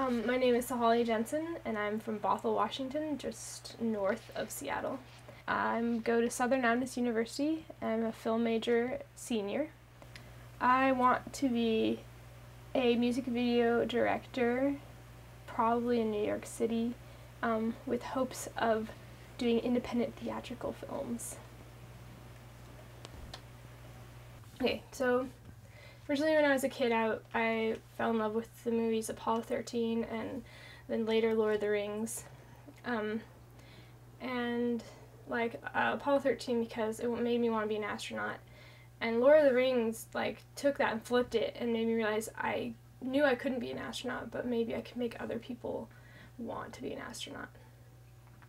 My name is Sahale Jensen, and I'm from Bothell, Washington, just north of Seattle. I go to Southern Adventist University. I'm a film major senior. I want to be a music video director, probably in New York City, with hopes of doing independent theatrical films. Okay, so originally when I was a kid, I fell in love with the movies Apollo 13 and then later Lord of the Rings. Apollo 13 because it made me want to be an astronaut. And Lord of the Rings took that and flipped it and made me realize I knew I couldn't be an astronaut, but maybe I could make other people want to be an astronaut.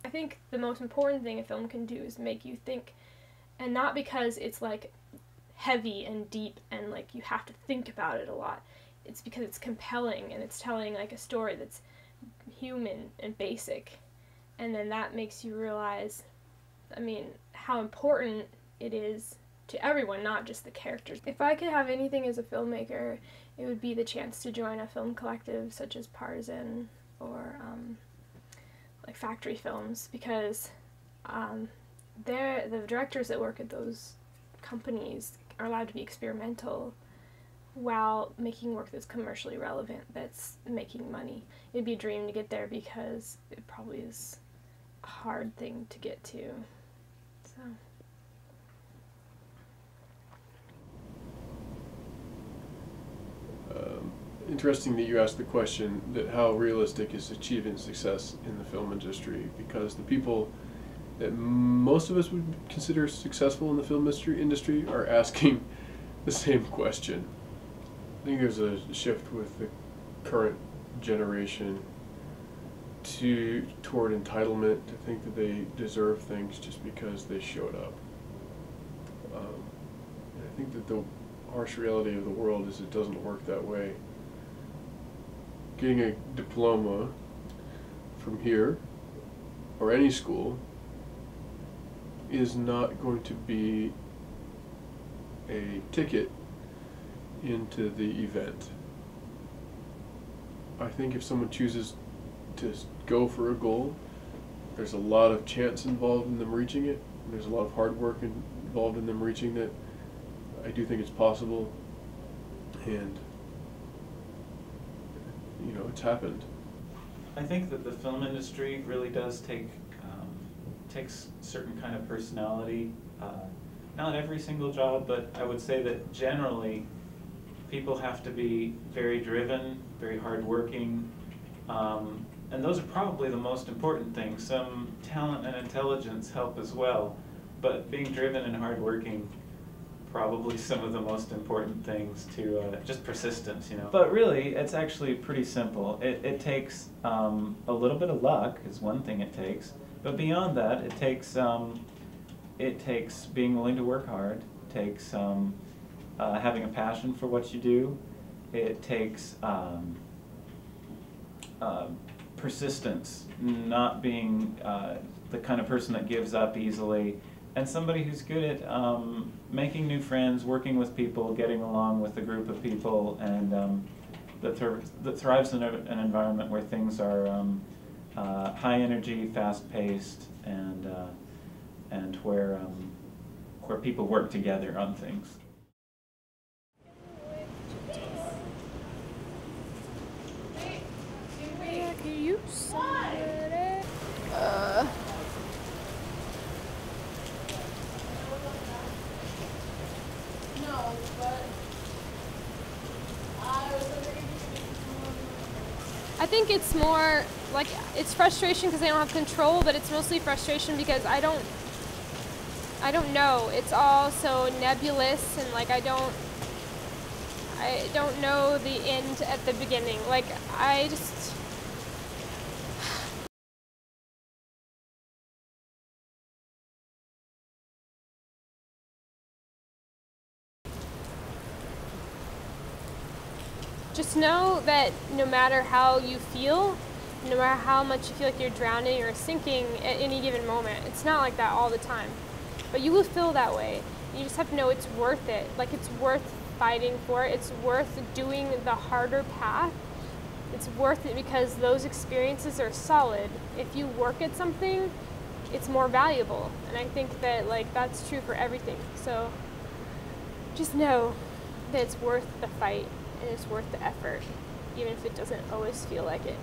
I think the most important thing a film can do is make you think, and not because it's heavy and deep and you have to think about it a lot. It's because it's compelling and it's telling a story that's human and basic, and then that makes you realize, how important it is to everyone, not just the characters. If I could have anything as a filmmaker, it would be the chance to join a film collective such as Partisan or Factory Films, because the directors that work at those companies are allowed to be experimental while making work that's commercially relevant, that's making money. It'd be a dream to get there because it probably is a hard thing to get to. So. Interesting that you asked the question that how realistic is achieving success in the film industry, because the people that most of us would consider successful in the film industry are asking the same question. I think there's a shift with the current generation toward entitlement, to think that they deserve things just because they showed up. And I think that the harsh reality of the world is it doesn't work that way. Getting a diploma from here or any school is not going to be a ticket into the event. I think if someone chooses to go for a goal, there's a lot of chance involved in them reaching it. There's a lot of hard work involved in them reaching it. I do think it's possible, and it's happened. I think that the film industry really does takes certain kind of personality. Not every single job, but I would say that generally people have to be very driven, very hardworking, and those are probably the most important things. Some talent and intelligence help as well, but being driven and hardworking, probably some of the most important things to just persistence, But really, it's actually pretty simple. It takes a little bit of luck is one thing it takes, but beyond that, it takes being willing to work hard. It takes having a passion for what you do. It takes persistence, not being the kind of person that gives up easily, and somebody who's good at making new friends, working with people, getting along with a group of people, and that thrives in an environment where things are high energy, fast paced, and where people work together on things. I think it's more it's frustration because I don't have control, but it's mostly frustration because I don't know. It's all so nebulous, and I don't know the end at the beginning. I just know that no matter how you feel, no matter how much you feel like you're drowning or sinking at any given moment, it's not like that all the time, but you will feel that way. You just have to know it's worth it. It's worth fighting for it. It's worth doing the harder path it's worth it because those experiences are solid. If you work at something, it's more valuable. And I think that like that's true for everything. So just know that it's worth the fight and it's worth the effort, even if it doesn't always feel like it.